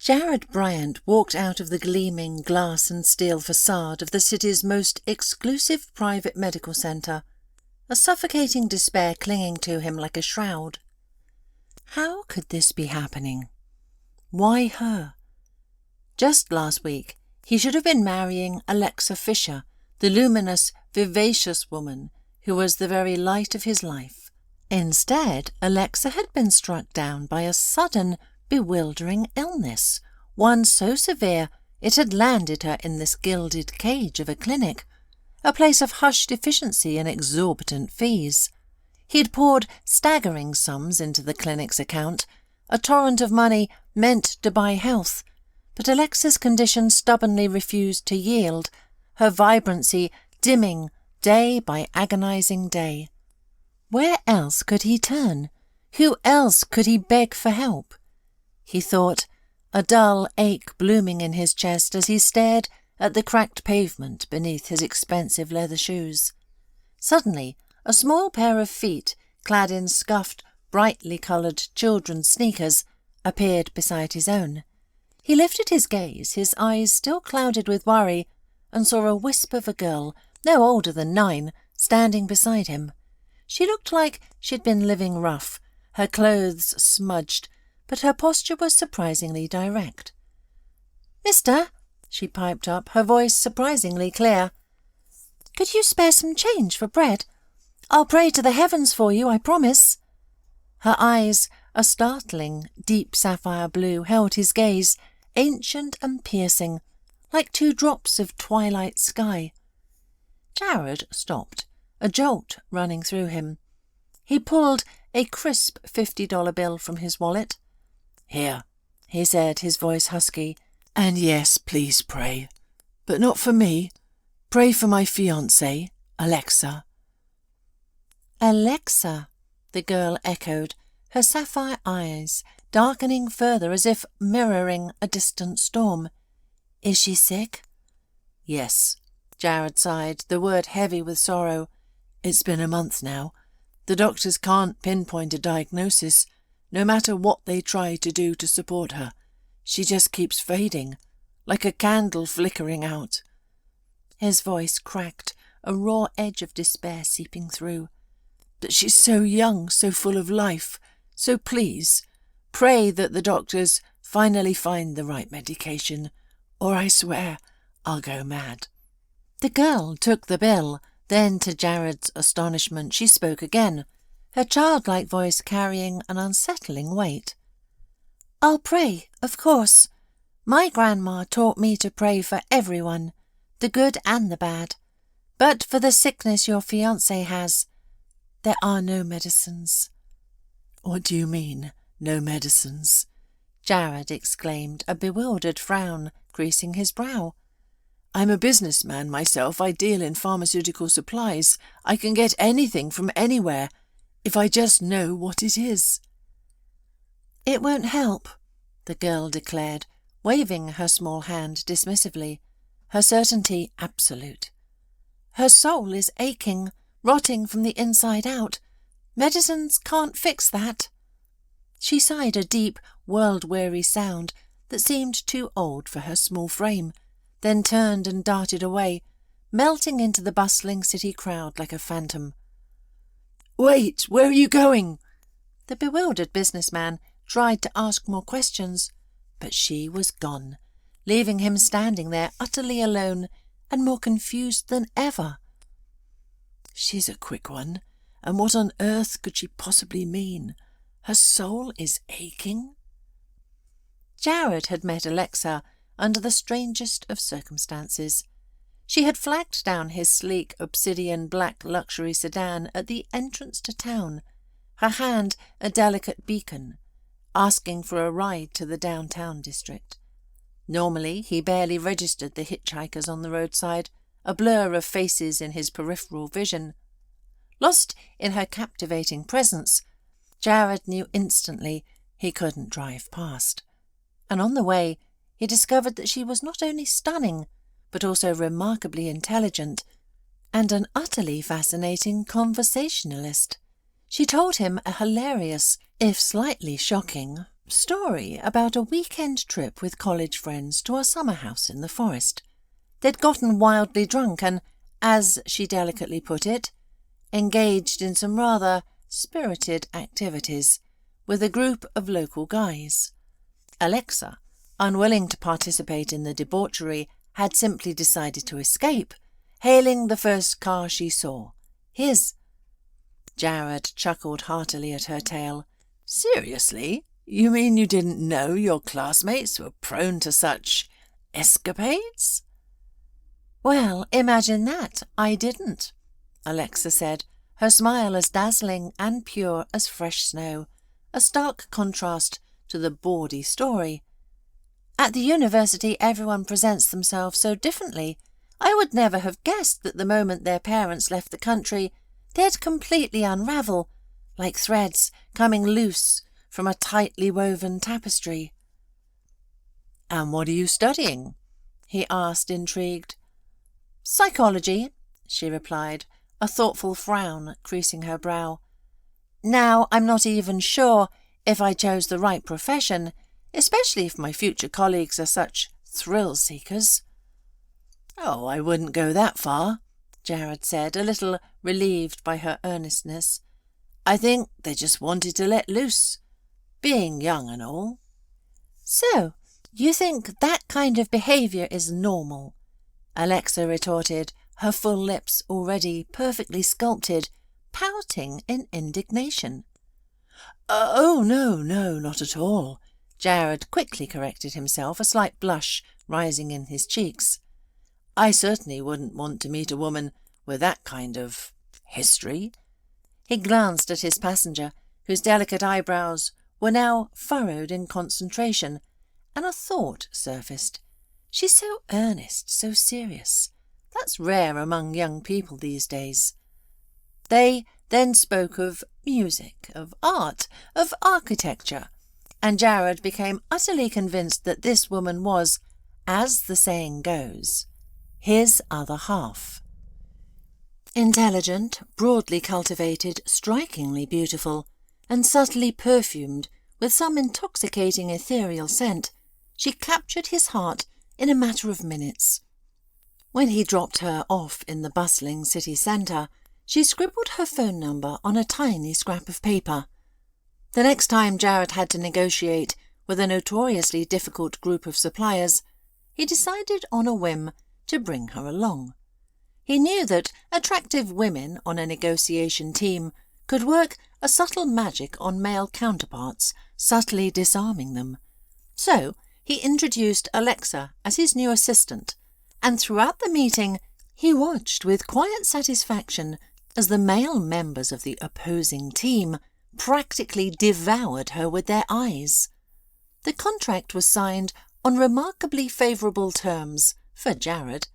Jared Bryant walked out of the gleaming glass and steel facade of the city's most exclusive private medical centre, a suffocating despair clinging to him like a shroud. How could this be happening? Why her? Just last week, he should have been marrying Alexa Fisher, the luminous, vivacious woman who was the very light of his life. Instead, Alexa had been struck down by a sudden, bewildering illness, one so severe it had landed her in this gilded cage of a clinic, a place of hushed efficiency and exorbitant fees. He had poured staggering sums into the clinic's account, a torrent of money meant to buy health, but Alexa's condition stubbornly refused to yield, her vibrancy dimming day by agonizing day. Where else could he turn? Who else could he beg for help? He thought, a dull ache blooming in his chest as he stared at the cracked pavement beneath his expensive leather shoes. Suddenly, a small pair of feet, clad in scuffed, brightly coloured children's sneakers, appeared beside his own. He lifted his gaze, his eyes still clouded with worry, and saw a wisp of a girl, no older than 9, standing beside him. She looked like she'd been living rough, her clothes smudged, but her posture was surprisingly direct. "Mister," she piped up, her voice surprisingly clear, "could you spare some change for bread? I'll pray to the heavens for you, I promise." Her eyes, a startling, deep sapphire blue, held his gaze, ancient and piercing, like 2 drops of twilight sky. Jared stopped, a jolt running through him. He pulled a crisp $50 bill from his wallet. "Here," he said, his voice husky, "and yes, please pray. But not for me. Pray for my fiancée, Alexa." "Alexa," the girl echoed, her sapphire eyes darkening further as if mirroring a distant storm. "Is she sick?" "Yes," Jared sighed, the word heavy with sorrow. "It's been a month now. The doctors can't pinpoint a diagnosis, no matter what they try to do to support her. She just keeps fading, like a candle flickering out." His voice cracked, a raw edge of despair seeping through. "But she's so young, so full of life, so please, pray that the doctors finally find the right medication, or I swear I'll go mad." The girl took the bill. Then, to Jared's astonishment, she spoke again, her childlike voice carrying an unsettling weight. "I'll pray, of course. My grandma taught me to pray for everyone, the good and the bad. But for the sickness your fiancé has, there are no medicines." "What do you mean, no medicines?" Jared exclaimed, a bewildered frown creasing his brow. "I'm a businessman myself. I deal in pharmaceutical supplies. I can get anything from anywhere, if I just know what it is." "It won't help," the girl declared, waving her small hand dismissively, her certainty absolute. "Her soul is aching, rotting from the inside out. Medicines can't fix that." She sighed a deep, world-weary sound that seemed too old for her small frame, then turned and darted away, melting into the bustling city crowd like a phantom. "Wait, where are you going?" The bewildered businessman tried to ask more questions, but she was gone, leaving him standing there utterly alone and more confused than ever. "She's a quick one, and what on earth could she possibly mean? Her soul is aching?" Jared had met Alexa under the strangest of circumstances. She had flagged down his sleek obsidian black luxury sedan at the entrance to town, her hand a delicate beacon, asking for a ride to the downtown district. Normally he barely registered the hitchhikers on the roadside, a blur of faces in his peripheral vision. Lost in her captivating presence, Jared knew instantly he couldn't drive past. And on the way, he discovered that she was not only stunning, but also remarkably intelligent, and an utterly fascinating conversationalist. She told him a hilarious, if slightly shocking, story about a weekend trip with college friends to a summer house in the forest. They'd gotten wildly drunk and, as she delicately put it, engaged in some rather spirited activities with a group of local guys. Alexa, unwilling to participate in the debauchery, had simply decided to escape, hailing the first car she saw, his. Jared chuckled heartily at her tale. "Seriously? You mean you didn't know your classmates were prone to such escapades?" "Well, imagine that. I didn't," Alexa said, her smile as dazzling and pure as fresh snow, a stark contrast to the bawdy story. "At the university everyone presents themselves so differently. I would never have guessed that the moment their parents left the country, they'd completely unravel, like threads coming loose from a tightly woven tapestry." "And what are you studying?" he asked, intrigued. "Psychology," she replied, a thoughtful frown creasing her brow. "Now, I'm not even sure if I chose the right profession, especially if my future colleagues are such thrill-seekers." "Oh, I wouldn't go that far," Jared said, a little relieved by her earnestness. "I think they just wanted to let loose, being young and all." "So, you think that kind of behaviour is normal?" Alexa retorted, her full lips already perfectly sculpted, pouting in indignation. "Oh, no, not at all." Jared quickly corrected himself, a slight blush rising in his cheeks. "I certainly wouldn't want to meet a woman with that kind of history." He glanced at his passenger, whose delicate eyebrows were now furrowed in concentration, and a thought surfaced. "She's so earnest, so serious. That's rare among young people these days." They then spoke of music, of art, of architecture, and Jared became utterly convinced that this woman was, as the saying goes, his other half. Intelligent, broadly cultivated, strikingly beautiful, and subtly perfumed with some intoxicating ethereal scent, she captured his heart in a matter of minutes. When he dropped her off in the bustling city centre, she scribbled her phone number on a tiny scrap of paper. The next time Jared had to negotiate with a notoriously difficult group of suppliers, he decided on a whim to bring her along. He knew that attractive women on a negotiation team could work a subtle magic on male counterparts, subtly disarming them. So he introduced Alexa as his new assistant, and throughout the meeting he watched with quiet satisfaction as the male members of the opposing team practically devoured her with their eyes. The contract was signed on remarkably favourable terms for Jared,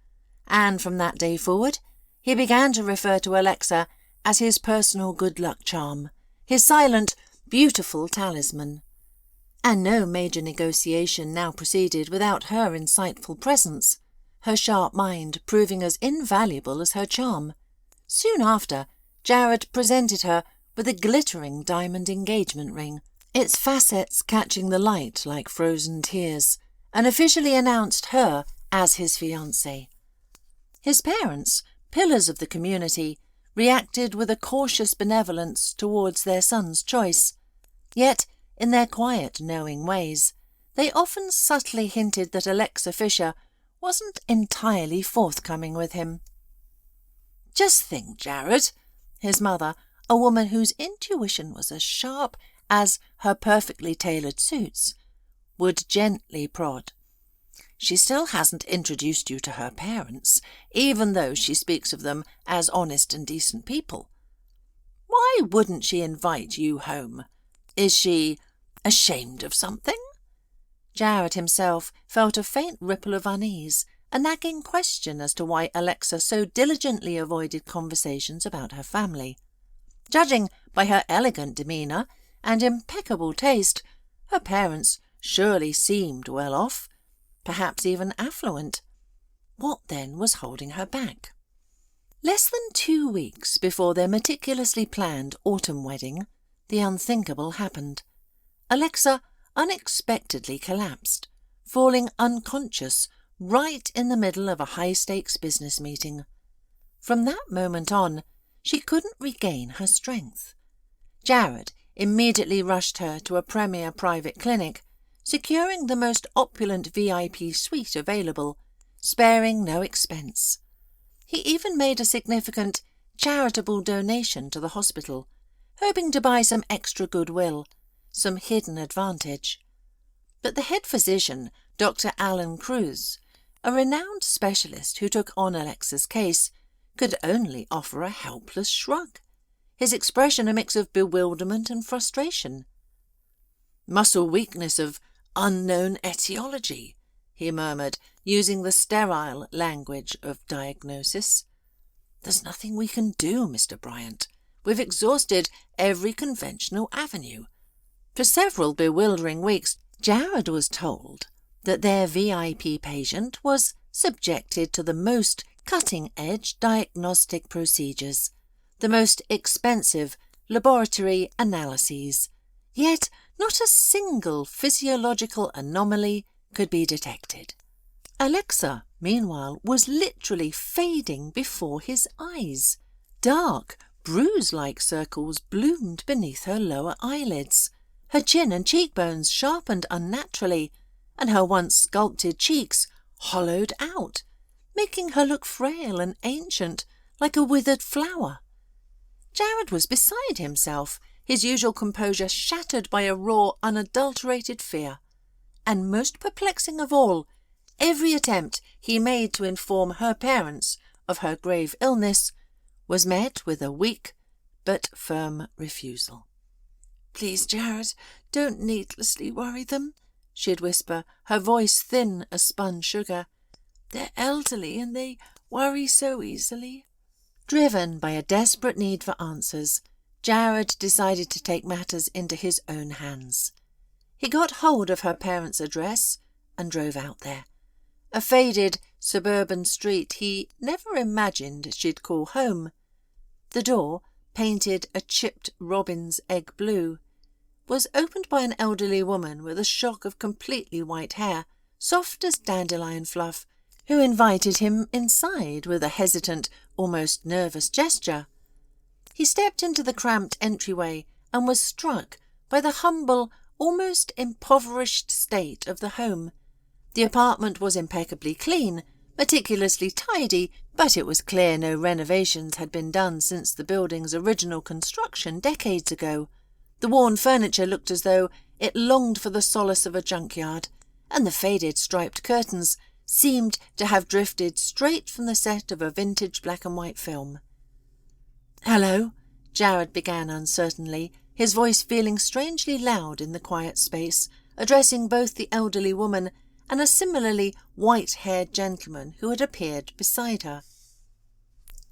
and from that day forward he began to refer to Alexa as his personal good luck charm, his silent, beautiful talisman. And no major negotiation now proceeded without her insightful presence, her sharp mind proving as invaluable as her charm. Soon after, Jared presented her with a glittering diamond engagement ring, its facets catching the light like frozen tears, and officially announced her as his fiancée. His parents, pillars of the community, reacted with a cautious benevolence towards their son's choice. Yet, in their quiet, knowing ways, they often subtly hinted that Alexa Fisher wasn't entirely forthcoming with him. "Just think, Jared," his mother, a woman whose intuition was as sharp as her perfectly tailored suits, would gently prod. "She still hasn't introduced you to her parents, even though she speaks of them as honest and decent people. Why wouldn't she invite you home? Is she ashamed of something?" Jared himself felt a faint ripple of unease, a nagging question as to why Alexa so diligently avoided conversations about her family. Judging by her elegant demeanour and impeccable taste, her parents surely seemed well off, perhaps even affluent. What then was holding her back? Less than 2 weeks before their meticulously planned autumn wedding, the unthinkable happened. Alexa, unexpectedly collapsed, falling unconscious right in the middle of a high-stakes business meeting. From that moment on, she couldn't regain her strength. Jared immediately rushed her to a premier private clinic, securing the most opulent VIP suite available, sparing no expense. He even made a significant charitable donation to the hospital, hoping to buy some extra goodwill, some hidden advantage. But the head physician, Dr. Alan Cruz, a renowned specialist who took on Alexa's case, could only offer a helpless shrug, his expression a mix of bewilderment and frustration. "Muscle weakness of unknown etiology," he murmured, using the sterile language of diagnosis. "There's nothing we can do, Mr. Bryant. We've exhausted every conventional avenue." For several bewildering weeks, Jared was told that their VIP patient was subjected to the most cutting-edge diagnostic procedures, the most expensive laboratory analyses, yet not a single physiological anomaly could be detected. Alexa, meanwhile, was literally fading before his eyes. Dark, bruise-like circles bloomed beneath her lower eyelids. Her chin and cheekbones sharpened unnaturally, and her once sculpted cheeks hollowed out, making her look frail and ancient, like a withered flower. Jared was beside himself, his usual composure shattered by a raw, unadulterated fear. And most perplexing of all, every attempt he made to inform her parents of her grave illness was met with a weak but firm refusal. "Please, Jared, don't needlessly worry them," she'd whisper, her voice thin as spun sugar. "They're elderly and they worry so easily." Driven by a desperate need for answers, Jared decided to take matters into his own hands. He got hold of her parents' address and drove out there. A faded suburban street he never imagined she'd call home. The door, painted a chipped robin's egg blue, was opened by an elderly woman with a shock of completely white hair, soft as dandelion fluff, who invited him inside with a hesitant, almost nervous gesture. He stepped into the cramped entryway and was struck by the humble, almost impoverished state of the home. The apartment was impeccably clean, meticulously tidy, but it was clear no renovations had been done since the building's original construction decades ago. The worn furniture looked as though it longed for the solace of a junkyard, and the faded striped curtains seemed to have drifted straight from the set of a vintage black-and-white film. "Hello," Jared began uncertainly, his voice feeling strangely loud in the quiet space, addressing both the elderly woman and a similarly white-haired gentleman who had appeared beside her.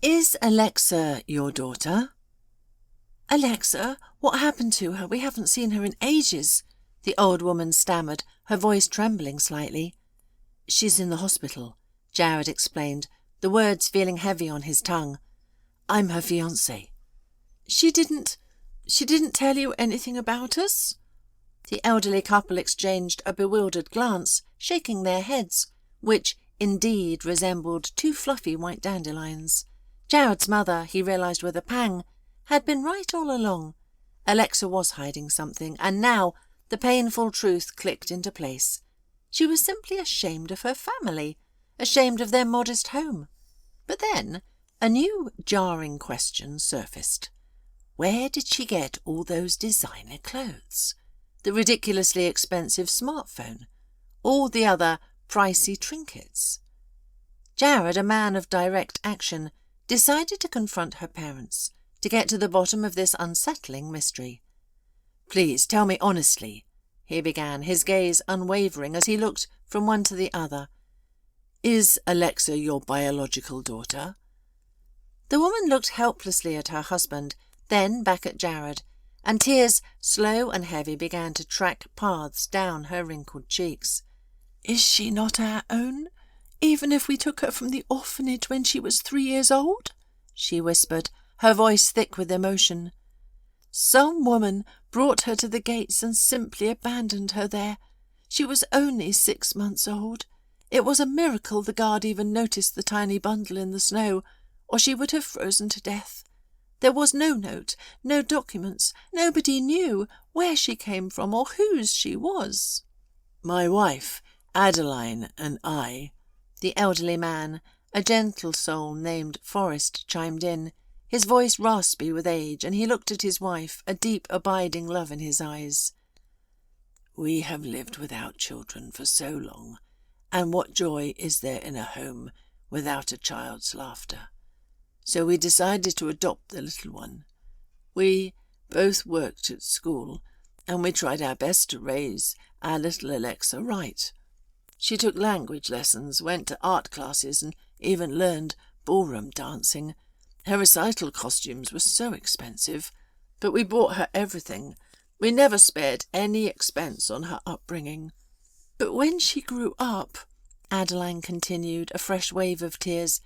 "Is Alexa your daughter?" "Alexa? What happened to her? We haven't seen her in ages," the old woman stammered, her voice trembling slightly. "She's in the hospital," Jared explained, the words feeling heavy on his tongue. "I'm her fiancé." She didn't tell you anything about us?" The elderly couple exchanged a bewildered glance, shaking their heads, which indeed resembled two fluffy white dandelions. Jared's mother, he realized with a pang, had been right all along. Alexa was hiding something, and now the painful truth clicked into place. She was simply ashamed of her family, ashamed of their modest home. But then a new jarring question surfaced. Where did she get all those designer clothes? The ridiculously expensive smartphone? All the other pricey trinkets? Jared, a man of direct action, decided to confront her parents, to get to the bottom of this unsettling mystery. "Please tell me honestly," he began, his gaze unwavering as he looked from one to the other. "Is Alexa your biological daughter?" The woman looked helplessly at her husband, then back at Jared, and tears, slow and heavy, began to track paths down her wrinkled cheeks. "Is she not our own, even if we took her from the orphanage when she was 3 years old?" she whispered, her voice thick with emotion. Some woman brought her to the gates and simply abandoned her there. She was only 6 months old. It was a miracle the guard even noticed the tiny bundle in the snow, or she would have frozen to death. There was no note, no documents. Nobody knew where she came from or whose she was. My wife, Adeline, and I, the elderly man, a gentle soul named Forrest, chimed in, his voice raspy with age, and he looked at his wife, a deep, abiding love in his eyes. We have lived without children for so long, and what joy is there in a home without a child's laughter? So we decided to adopt the little one. We both worked at school, and we tried our best to raise our little Alexa right. She took language lessons, went to art classes, and even learned ballroom dancing. Her recital costumes were so expensive, but we bought her everything. We never spared any expense on her upbringing. But when she grew up, Adeline continued, a fresh wave of tears,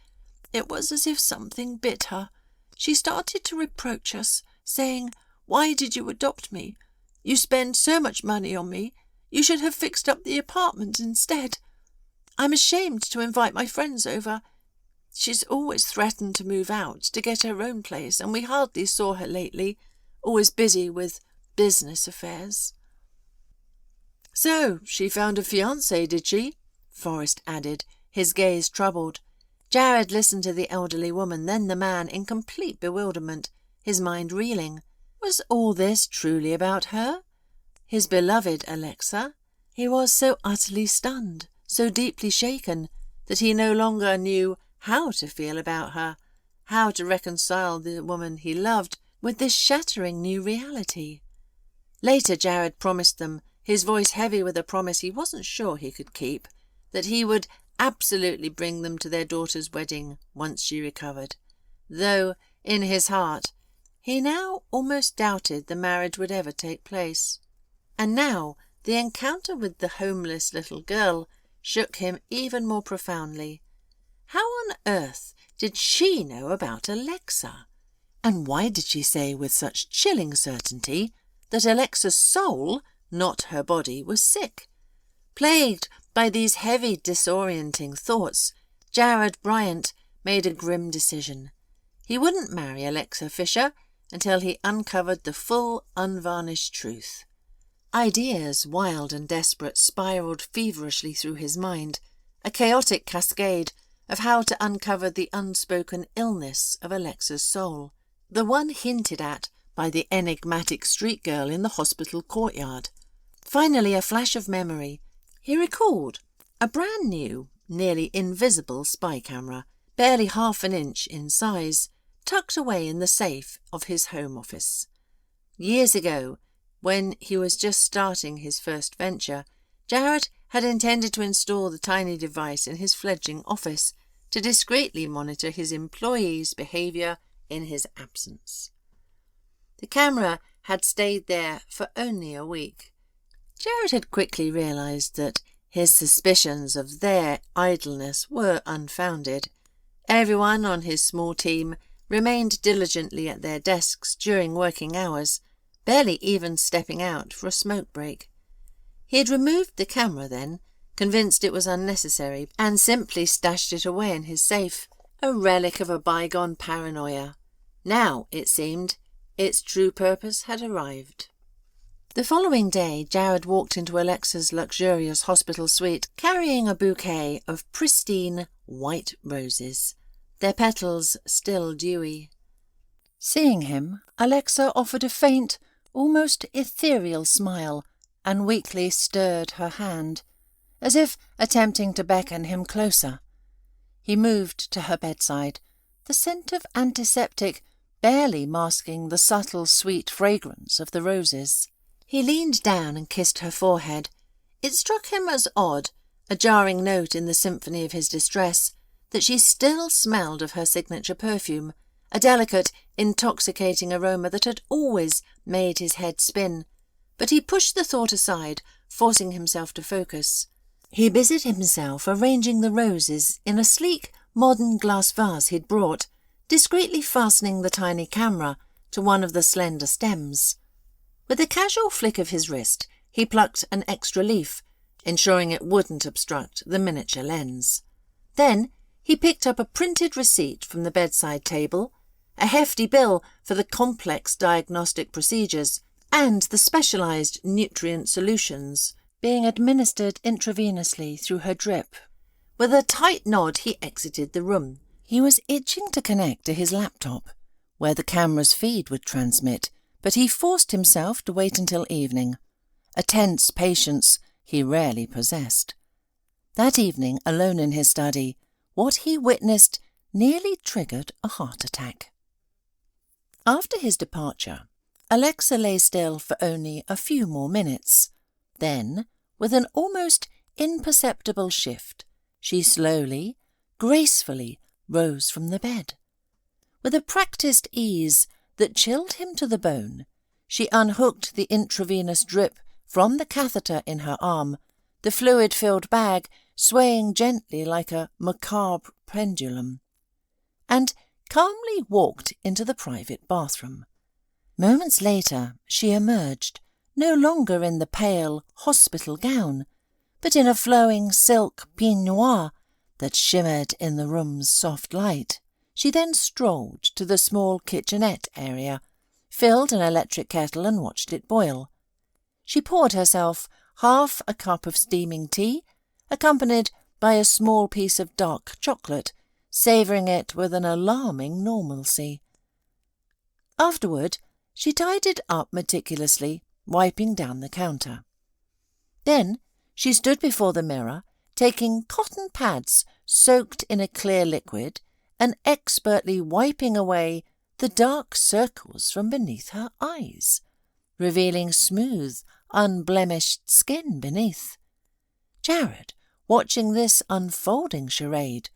it was as if something bit her. She started to reproach us, saying, "Why did you adopt me? You spend so much money on me. You should have fixed up the apartment instead. I'm ashamed to invite my friends over. She's always threatened to move out, to get her own place, and we hardly saw her lately, always busy with business affairs." "So, she found a fiancé, did she?" Forrest added, his gaze troubled. Jared listened to the elderly woman, then the man, in complete bewilderment, his mind reeling. Was all this truly about her? His beloved Alexa? He was so utterly stunned, so deeply shaken, that he no longer knew how to feel about her, how to reconcile the woman he loved with this shattering new reality. Later Jared promised them, his voice heavy with a promise he wasn't sure he could keep, that he would absolutely bring them to their daughter's wedding once she recovered, though, in his heart, he now almost doubted the marriage would ever take place. And now the encounter with the homeless little girl shook him even more profoundly. How on earth did she know about Alexa? And why did she say with such chilling certainty that Alexa's soul, not her body, was sick? Plagued by these heavy, disorienting thoughts, Jared Bryant made a grim decision. He wouldn't marry Alexa Fisher until he uncovered the full, unvarnished truth. Ideas, wild and desperate, spiraled feverishly through his mind, a chaotic cascade of how to uncover the unspoken illness of Alexa's soul, the one hinted at by the enigmatic street girl in the hospital courtyard. Finally, a flash of memory. He recalled a brand new, nearly invisible spy camera, barely half an inch in size, tucked away in the safe of his home office. Years ago, when he was just starting his first venture, Jared had intended to install the tiny device in his fledgling office to discreetly monitor his employees' behaviour in his absence. The camera had stayed there for only a week. Jared had quickly realised that his suspicions of their idleness were unfounded. Everyone on his small team remained diligently at their desks during working hours, barely even stepping out for a smoke break. He had removed the camera then, convinced it was unnecessary, and simply stashed it away in his safe, a relic of a bygone paranoia. Now, it seemed, its true purpose had arrived. The following day, Jared walked into Alexa's luxurious hospital suite, carrying a bouquet of pristine white roses, their petals still dewy. Seeing him, Alexa offered a faint, almost ethereal smile, and weakly stirred her hand, as if attempting to beckon him closer. He moved to her bedside, the scent of antiseptic barely masking the subtle, sweet fragrance of the roses. He leaned down and kissed her forehead. It struck him as odd, a jarring note in the symphony of his distress, that she still smelled of her signature perfume, a delicate, intoxicating aroma that had always made his head spin. But he pushed the thought aside, forcing himself to focus. He busied himself arranging the roses in a sleek, modern glass vase he'd brought, discreetly fastening the tiny camera to one of the slender stems. With a casual flick of his wrist, he plucked an extra leaf, ensuring it wouldn't obstruct the miniature lens. Then he picked up a printed receipt from the bedside table, a hefty bill for the complex diagnostic procedures, and the specialised nutrient solutions being administered intravenously through her drip. With a tight nod, he exited the room. He was itching to connect to his laptop, where the camera's feed would transmit, but he forced himself to wait until evening, a tense patience he rarely possessed. That evening, alone in his study, what he witnessed nearly triggered a heart attack. After his departure, Alexa lay still for only a few more minutes. Then, with an almost imperceptible shift, she slowly, gracefully rose from the bed. With a practised ease that chilled him to the bone, she unhooked the intravenous drip from the catheter in her arm, the fluid-filled bag swaying gently like a macabre pendulum, and calmly walked into the private bathroom. Moments later, she emerged, no longer in the pale hospital gown, but in a flowing silk peignoir that shimmered in the room's soft light. She then strolled to the small kitchenette area, filled an electric kettle and watched it boil. She poured herself half a cup of steaming tea, accompanied by a small piece of dark chocolate, savouring it with an alarming normalcy. Afterward, she tidied up meticulously, wiping down the counter. Then she stood before the mirror, taking cotton pads soaked in a clear liquid and expertly wiping away the dark circles from beneath her eyes, revealing smooth, unblemished skin beneath. Jared, watching this unfolding charade,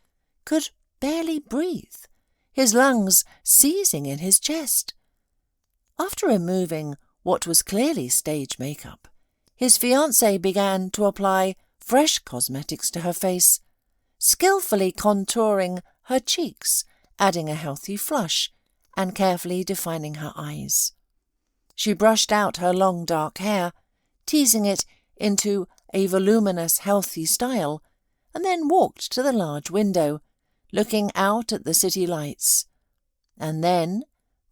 could barely breathe, his lungs seizing in his chest. After removing what was clearly stage makeup, his fiancée began to apply fresh cosmetics to her face, skillfully contouring her cheeks, adding a healthy flush, and carefully defining her eyes. She brushed out her long dark hair, teasing it into a voluminous, healthy style, and then walked to the large window, looking out at the city lights. And then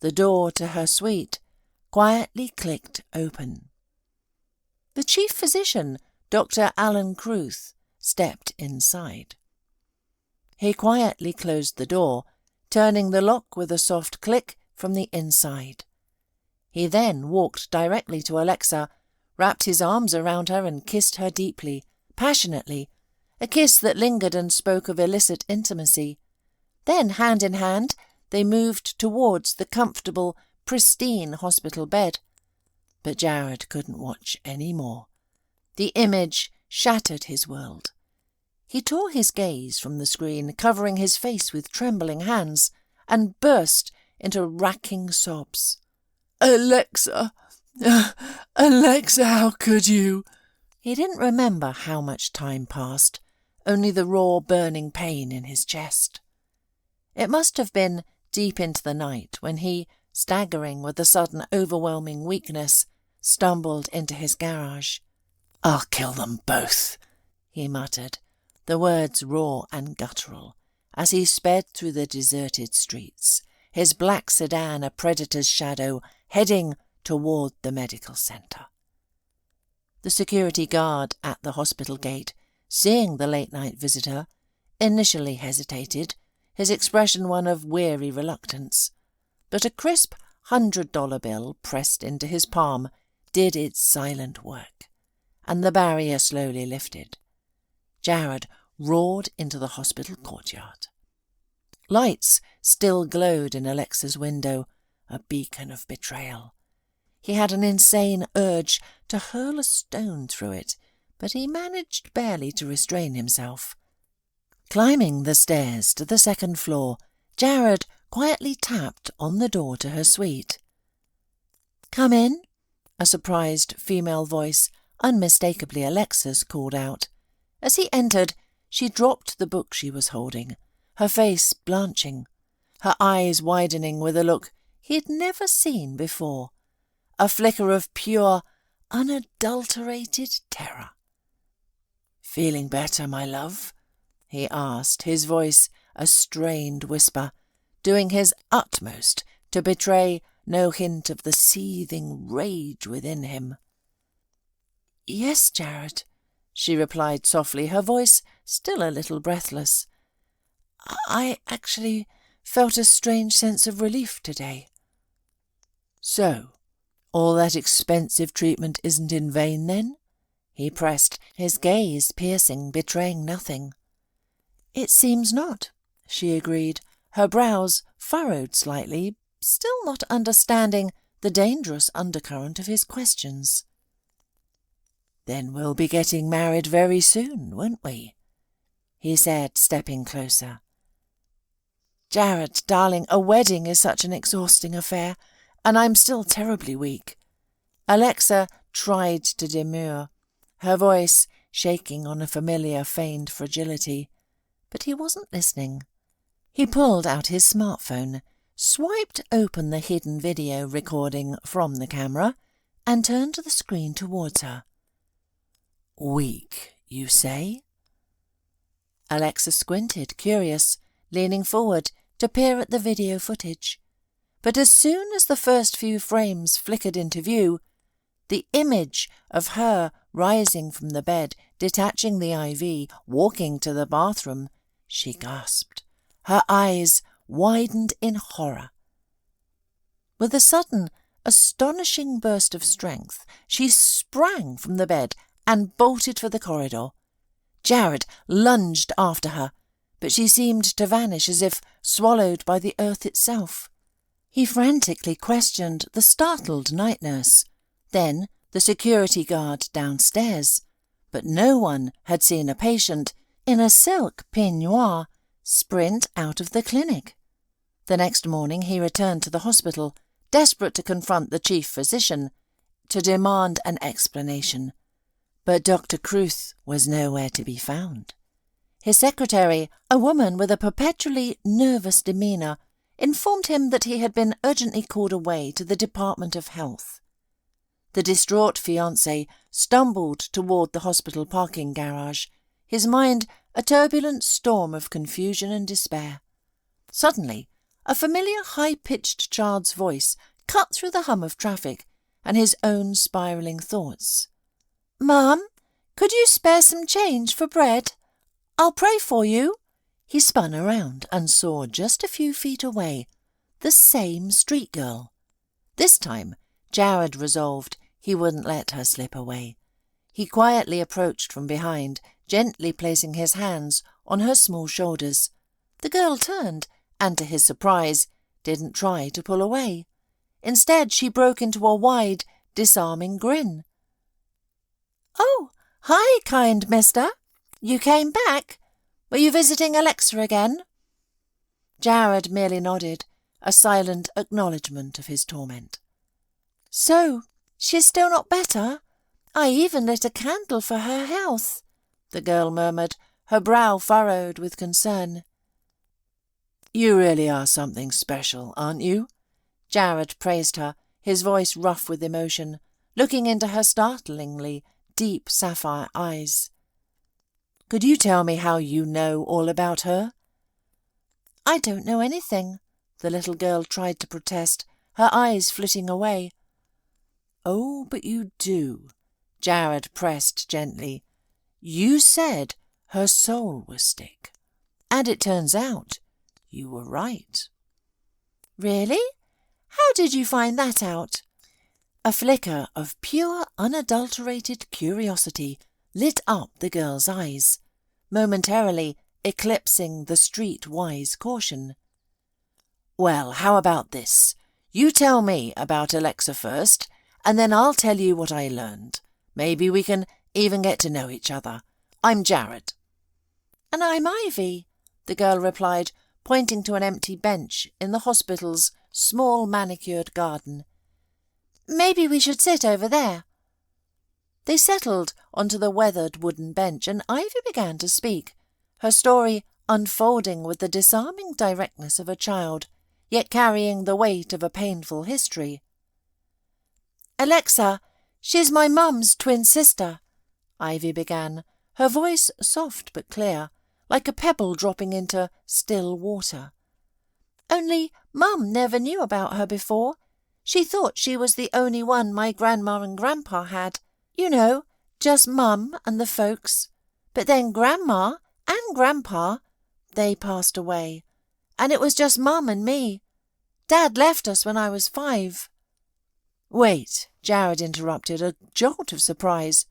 the door to her suite quietly clicked open. The chief physician, Dr. Alan Kruth, stepped inside. He quietly closed the door, turning the lock with a soft click from the inside. He then walked directly to Alexa, wrapped his arms around her and kissed her deeply, passionately, a kiss that lingered and spoke of illicit intimacy. Then, hand in hand, they moved towards the comfortable, pristine hospital bed. But Jared couldn't watch any more. The image shattered his world. He tore his gaze from the screen, covering his face with trembling hands, and burst into racking sobs. "Alexa! Alexa, how could you?" He didn't remember how much time passed, only the raw, burning pain in his chest. It must have been deep into the night when he, staggering with a sudden overwhelming weakness, stumbled into his garage. "I'll kill them both," he muttered, the words raw and guttural, as he sped through the deserted streets, his black sedan a predator's shadow, heading toward the medical centre. The security guard at the hospital gate, seeing the late-night visitor, initially hesitated, his expression one of weary reluctance. But a crisp $100 bill pressed into his palm did its silent work, and the barrier slowly lifted. Jared roared into the hospital courtyard. Lights still glowed in Alexa's window, a beacon of betrayal. He had an insane urge to hurl a stone through it, but he managed barely to restrain himself. Climbing the stairs to the second floor, Jared quietly tapped on the door to her suite. "Come in," a surprised female voice, unmistakably Alexa's, called out. As he entered, she dropped the book she was holding, her face blanching, her eyes widening with a look he'd never seen before, a flicker of pure, unadulterated terror. "Feeling better, my love?" he asked, his voice a strained whisper, doing his utmost to betray no hint of the seething rage within him. "Yes, Jared," she replied softly, her voice still a little breathless. "I actually felt a strange sense of relief today." "So, all that expensive treatment isn't in vain, then?" he pressed, his gaze piercing, betraying nothing. "It seems not," she agreed, her brows furrowed slightly, still not understanding the dangerous undercurrent of his questions. "Then we'll be getting married very soon, won't we?" he said, stepping closer. "Jared, darling, a wedding is such an exhausting affair, and I'm still terribly weak." Alexa tried to demur, her voice shaking on a familiar feigned fragility, but he wasn't listening. He pulled out his smartphone, swiped open the hidden video recording from the camera, and turned the screen towards her. "Weak, you say?" Alexa squinted, curious, leaning forward to peer at the video footage. But as soon as the first few frames flickered into view, the image of her rising from the bed, detaching the IV, walking to the bathroom, she gasped. Her eyes widened in horror. With a sudden, astonishing burst of strength, she sprang from the bed and bolted for the corridor. Jared lunged after her, but she seemed to vanish as if swallowed by the earth itself. He frantically questioned the startled night nurse, then the security guard downstairs, but no one had seen a patient in a silk peignoir sprint out of the clinic. The next morning he returned to the hospital, desperate to confront the chief physician, to demand an explanation. But Dr. Kruth was nowhere to be found. His secretary, a woman with a perpetually nervous demeanour, informed him that he had been urgently called away to the Department of Health. The distraught fiancé stumbled toward the hospital parking garage, his mind a turbulent storm of confusion and despair. Suddenly, a familiar high-pitched child's voice cut through the hum of traffic and his own spiralling thoughts. "Mum, could you spare some change for bread? I'll pray for you." He spun around and saw just a few feet away the same street girl. This time, Jared resolved he wouldn't let her slip away. He quietly approached from behind, gently placing his hands on her small shoulders. The girl turned, and to his surprise, didn't try to pull away. Instead, she broke into a wide, disarming grin. "Oh, hi, kind mister. You came back? Were you visiting Alexa again?" Jared merely nodded, a silent acknowledgement of his torment. "So, she's still not better? I even lit a candle for her health," the girl murmured, her brow furrowed with concern. "You really are something special, aren't you?" Jared praised her, his voice rough with emotion, looking into her startlingly deep sapphire eyes. "Could you tell me how you know all about her?" "I don't know anything," the little girl tried to protest, her eyes flitting away. "Oh, but you do," Jared pressed gently. "You said her soul was sick, and it turns out you were right." "Really? How did you find that out?" A flicker of pure, unadulterated curiosity lit up the girl's eyes, momentarily eclipsing the street-wise caution. "Well, how about this? You tell me about Alexa first, and then I'll tell you what I learned. Maybe we can even get to know each other. I'm Jared." "And I'm Ivy," the girl replied, pointing to an empty bench in the hospital's small manicured garden. "Maybe we should sit over there." They settled onto the weathered wooden bench, and Ivy began to speak, her story unfolding with the disarming directness of a child, yet carrying the weight of a painful history. "Alexa, she's my mum's twin sister," Ivy began, her voice soft but clear, like a pebble dropping into still water. "Only Mum never knew about her before. She thought she was the only one my Grandma and Grandpa had. You know, just Mum and the folks. But then Grandma and Grandpa, they passed away, and it was just Mum and me. Dad left us when I was 5. "Wait," Jared interrupted, a jolt of surprise.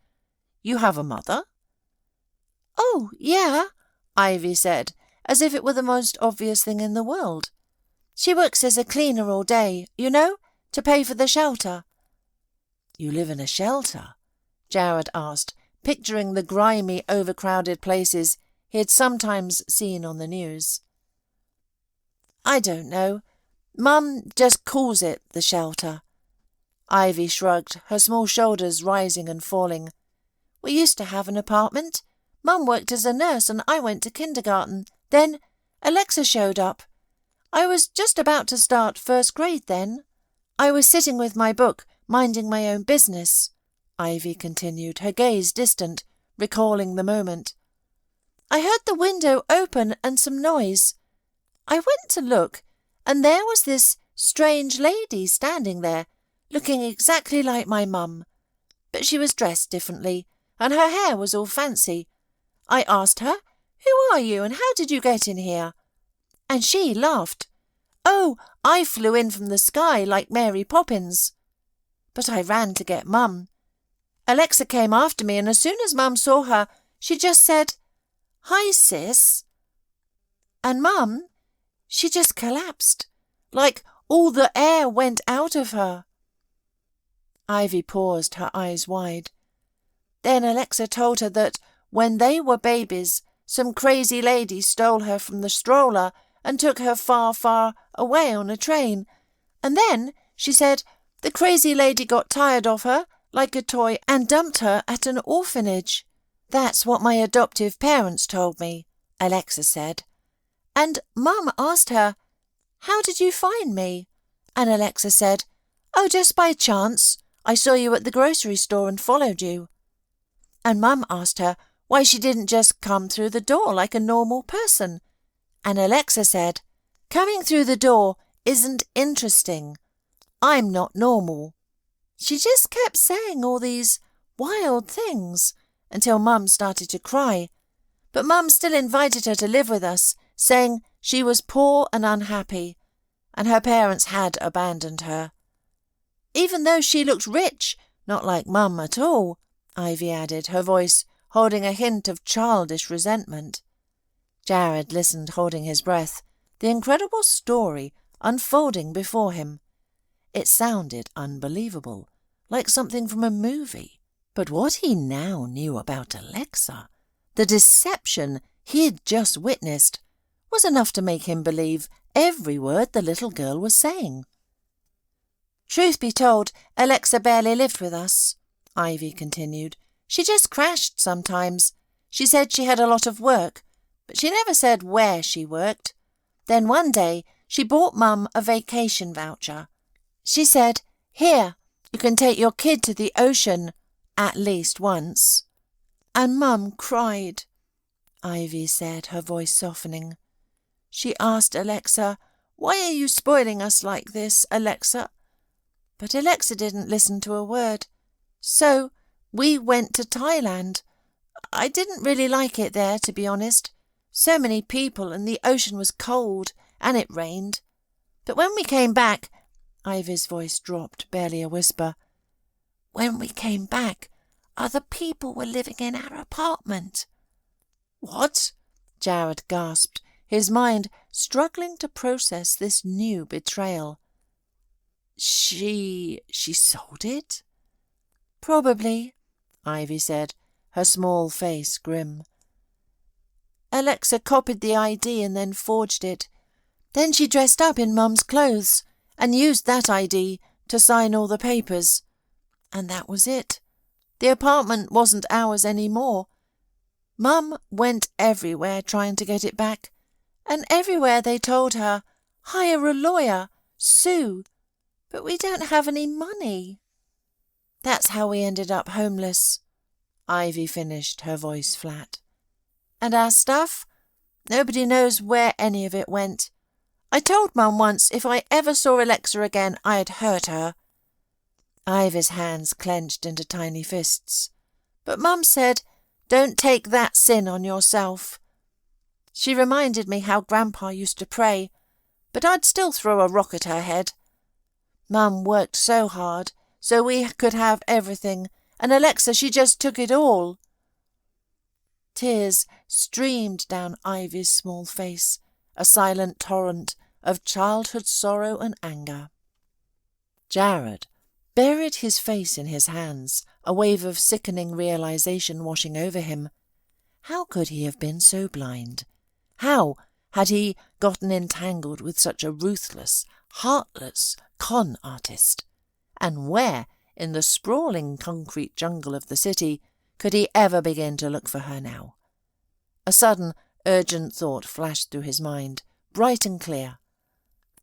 "You have a mother?" "Oh, yeah," Ivy said, as if it were the most obvious thing in the world. "She works as a cleaner all day, you know, to pay for the shelter." "You live in a shelter?" Jared asked, picturing the grimy, overcrowded places he had sometimes seen on the news. "I don't know. Mum just calls it the shelter." Ivy shrugged, her small shoulders rising and falling. "We used to have an apartment. Mum worked as a nurse and I went to kindergarten. Then Alexa showed up. I was just about to start 1st grade then. I was sitting with my book, minding my own business," Ivy continued, her gaze distant, recalling the moment. "I heard the window open and some noise. I went to look, and there was this strange lady standing there, looking exactly like my mum. But she was dressed differently, and her hair was all fancy. I asked her, 'Who are you and how did you get in here?' And she laughed. 'Oh, I flew in from the sky like Mary Poppins.' But I ran to get Mum. Alexa came after me, and as soon as Mum saw her, she just said, 'Hi, sis.' And Mum, she just collapsed, like all the air went out of her." Ivy paused, her eyes wide. "Then Alexa told her that when they were babies, some crazy lady stole her from the stroller and took her far, far away on a train. And then, she said, the crazy lady got tired of her, like a toy, and dumped her at an orphanage. That's what my adoptive parents told me," Alexa said. "And Mum asked her, 'How did you find me?' And Alexa said, 'Oh, just by chance. I saw you at the grocery store and followed you.' And Mum asked her why she didn't just come through the door like a normal person. And Alexa said, 'Coming through the door isn't interesting. I'm not normal.' She just kept saying all these wild things until Mum started to cry. But Mum still invited her to live with us, saying she was poor and unhappy, and her parents had abandoned her. Even though she looked rich, not like Mum at all," Ivy added, her voice holding a hint of childish resentment. Jared listened, holding his breath, the incredible story unfolding before him. It sounded unbelievable, like something from a movie. But what he now knew about Alexa, the deception he had just witnessed, was enough to make him believe every word the little girl was saying. "Truth be told, Alexa barely lived with us," Ivy continued. "She just crashed sometimes. She said she had a lot of work, but she never said where she worked. Then one day she bought Mum a vacation voucher. She said, 'Here, you can take your kid to the ocean at least once.' And Mum cried," Ivy said, her voice softening. "She asked Alexa, 'Why are you spoiling us like this, Alexa?' But Alexa didn't listen to a word. So we went to Thailand. I didn't really like it there, to be honest. So many people, and the ocean was cold, and it rained. But when we came back," Ivy's voice dropped, barely a whisper, "when we came back, other people were living in our apartment." "What?" Jared gasped, his mind struggling to process this new betrayal. She sold it?" "Probably," Ivy said, her small face grim. "Alexa copied the ID and then forged it. Then she dressed up in Mum's clothes and used that ID to sign all the papers. And that was it. The apartment wasn't ours anymore. Mum went everywhere trying to get it back, and everywhere they told her, hire a lawyer, sue, but we don't have any money. That's how we ended up homeless, Ivy finished, her voice flat. And our stuff? Nobody knows where any of it went. I told Mum once if I ever saw Alexa again, I'd hurt her. Ivy's hands clenched into tiny fists. But Mum said, don't take that sin on yourself. She reminded me how Grandpa used to pray, but I'd still throw a rock at her head. Mum worked so hard, so we could have everything, and Alexa, she just took it all. Tears streamed down Ivy's small face, a silent torrent of childhood sorrow and anger. Jared buried his face in his hands, a wave of sickening realization washing over him. How could he have been so blind? How had he gotten entangled with such a ruthless, heartless con artist? And where, in the sprawling concrete jungle of the city, could he ever begin to look for her now? A sudden, urgent thought flashed through his mind, bright and clear.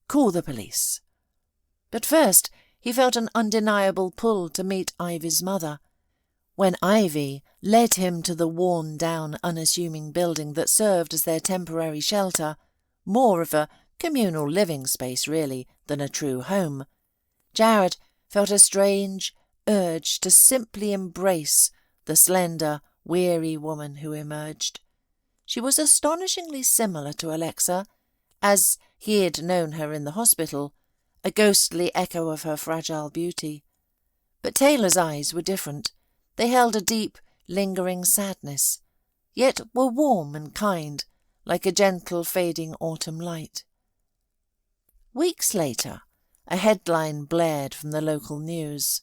Call the police. But first, he felt an undeniable pull to meet Ivy's mother. When Ivy led him to the worn-down, unassuming building that served as their temporary shelter, more of a communal living space, really, than a true home, Jared felt a strange urge to simply embrace the slender, weary woman who emerged. She was astonishingly similar to Alexa, as he had known her in the hospital, a ghostly echo of her fragile beauty. But Taylor's eyes were different. They held a deep, lingering sadness, yet were warm and kind, like a gentle fading autumn light. Weeks later, a headline blared from the local news.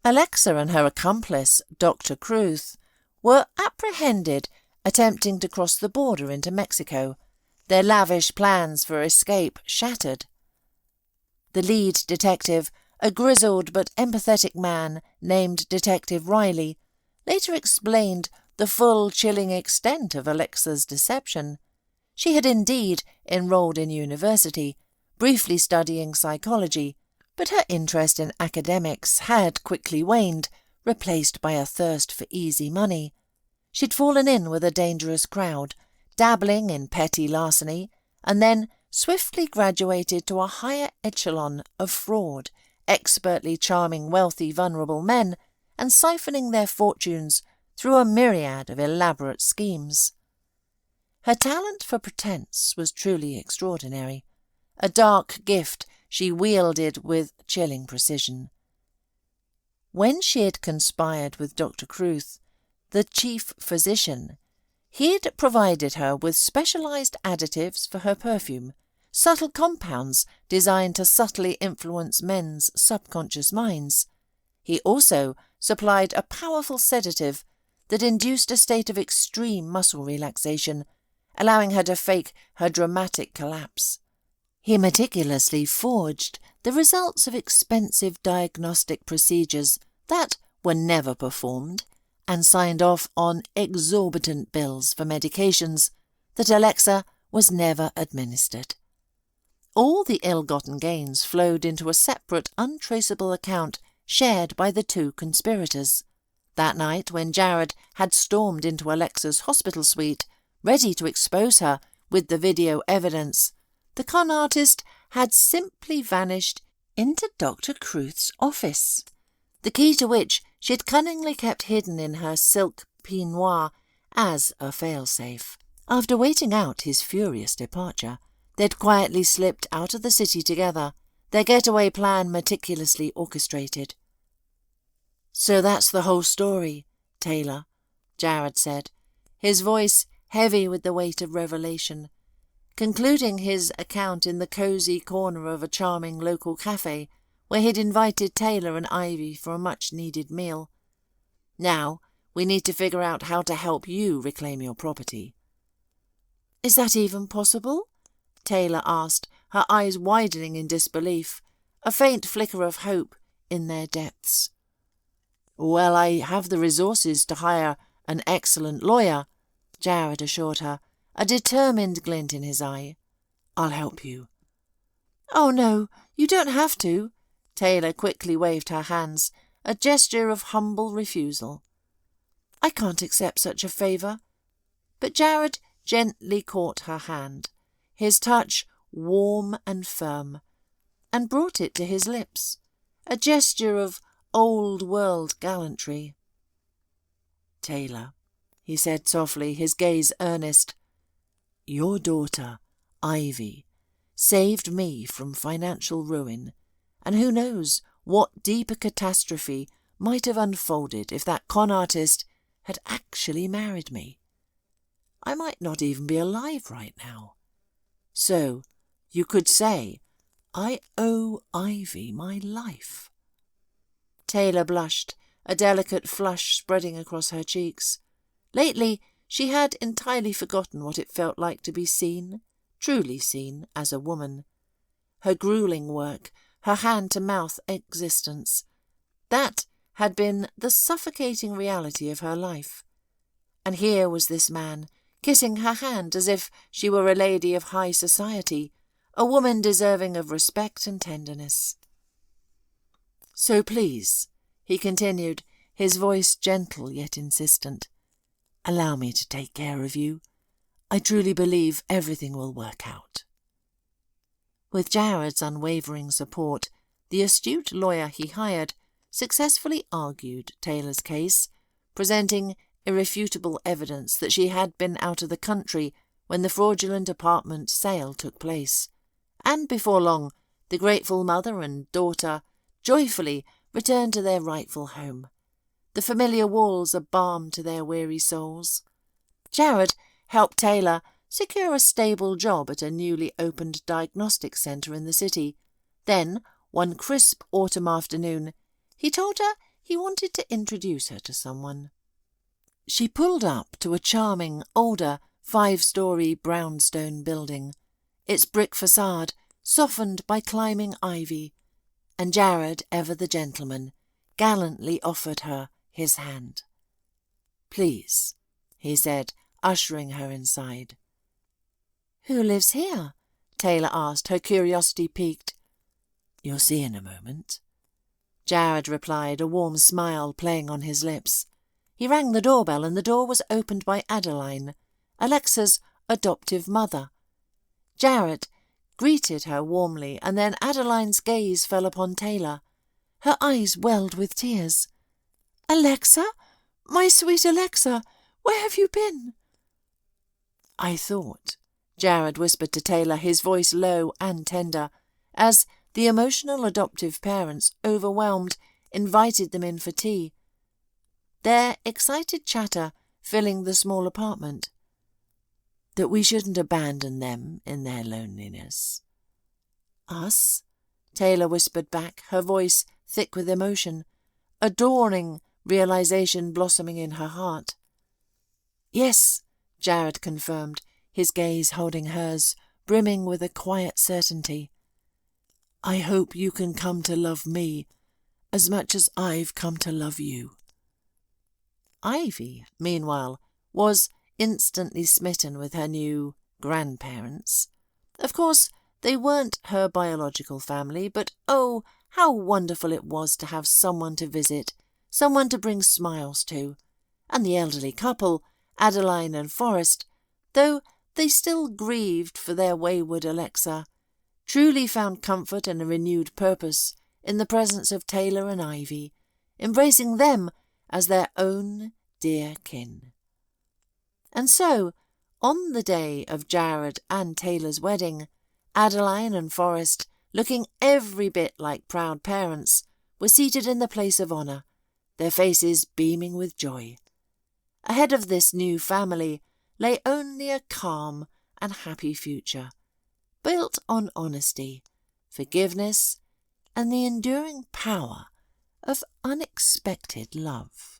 Alexa and her accomplice, Dr. Cruz, were apprehended attempting to cross the border into Mexico, their lavish plans for escape shattered. The lead detective, a grizzled but empathetic man named Detective Riley, later explained the full chilling extent of Alexa's deception. She had indeed enrolled in university, briefly studying psychology, but her interest in academics had quickly waned, replaced by a thirst for easy money. She'd fallen in with a dangerous crowd, dabbling in petty larceny, and then swiftly graduated to a higher echelon of fraud, expertly charming wealthy, vulnerable men and siphoning their fortunes through a myriad of elaborate schemes. Her talent for pretense was truly extraordinary, a dark gift she wielded with chilling precision. When she had conspired with Dr. Cruz, the chief physician, he'd provided her with specialized additives for her perfume, subtle compounds designed to subtly influence men's subconscious minds. He also supplied a powerful sedative that induced a state of extreme muscle relaxation, allowing her to fake her dramatic collapse. He meticulously forged the results of expensive diagnostic procedures that were never performed, and signed off on exorbitant bills for medications that Alexa was never administered. All the ill-gotten gains flowed into a separate, untraceable account shared by the two conspirators. That night, when Jared had stormed into Alexa's hospital suite, ready to expose her with the video evidence, the con artist had simply vanished into Dr. Cruz's office, the key to which she had cunningly kept hidden in her silk peignoir as a failsafe. After waiting out his furious departure, they'd quietly slipped out of the city together, their getaway plan meticulously orchestrated. "So that's the whole story, Taylor," Jared said, his voice heavy with the weight of revelation, concluding his account in the cosy corner of a charming local cafe where he'd invited Taylor and Ivy for a much-needed meal. "Now, we need to figure out how to help you reclaim your property." "Is that even possible?" Taylor asked, her eyes widening in disbelief, a faint flicker of hope in their depths. "Well, I have the resources to hire an excellent lawyer," Jared assured her, a determined glint in his eye. "I'll help you." Oh no, you don't have to. Taylor quickly waved her hands, a gesture of humble refusal. I can't accept such a favour. But Jared gently caught her hand, his touch warm and firm, and brought it to his lips, a gesture of old-world gallantry. Taylor, he said softly, his gaze earnest, your daughter, Ivy, saved me from financial ruin, and who knows what deeper catastrophe might have unfolded if that con artist had actually married me. I might not even be alive right now. So, you could say, I owe Ivy my life. Taylor blushed, a delicate flush spreading across her cheeks. Lately, she had entirely forgotten what it felt like to be seen, truly seen, as a woman. Her gruelling work, her hand-to-mouth existence, that had been the suffocating reality of her life. And here was this man, kissing her hand as if she were a lady of high society, a woman deserving of respect and tenderness. So please, he continued, his voice gentle yet insistent, allow me to take care of you. I truly believe everything will work out. With Jared's unwavering support, the astute lawyer he hired successfully argued Taylor's case, presenting irrefutable evidence that she had been out of the country when the fraudulent apartment sale took place, and before long the grateful mother and daughter joyfully returned to their rightful home, the familiar walls a balm to their weary souls. Jared helped Taylor secure a stable job at a newly opened diagnostic centre in the city. Then, one crisp autumn afternoon, he told her he wanted to introduce her to someone. She pulled up to a charming, older, 5-story brownstone building, its brick facade softened by climbing ivy, and Jared, ever the gentleman, gallantly offered her his hand. Please, he said, ushering her inside. Who lives here? Taylor asked, her curiosity piqued. You'll see in a moment. Jared replied, a warm smile playing on his lips. He rang the doorbell and the door was opened by Adeline, Alexa's adoptive mother. Jared greeted her warmly, and then Adeline's gaze fell upon Taylor. Her eyes welled with tears. Alexa? My sweet Alexa, where have you been? I thought, Jared whispered to Taylor, his voice low and tender, as the emotional adoptive parents, overwhelmed, invited them in for tea, their excited chatter filling the small apartment, that we shouldn't abandon them in their loneliness. Us? Taylor whispered back, her voice thick with emotion, a dawning realization blossoming in her heart. Yes, Jared confirmed, his gaze holding hers, brimming with a quiet certainty. I hope you can come to love me as much as I've come to love you. Ivy, meanwhile, was instantly smitten with her new grandparents. Of course, they weren't her biological family, but oh, how wonderful it was to have someone to visit, someone to bring smiles to. And the elderly couple, Adeline and Forrest, though they still grieved for their wayward Alexa, truly found comfort and a renewed purpose in the presence of Taylor and Ivy, embracing them as their own dear kin. And so, on the day of Jared and Taylor's wedding, Adeline and Forrest, looking every bit like proud parents, were seated in the place of honour, their faces beaming with joy. Ahead of this new family lay only a calm and happy future, built on honesty, forgiveness, and the enduring power of unexpected love.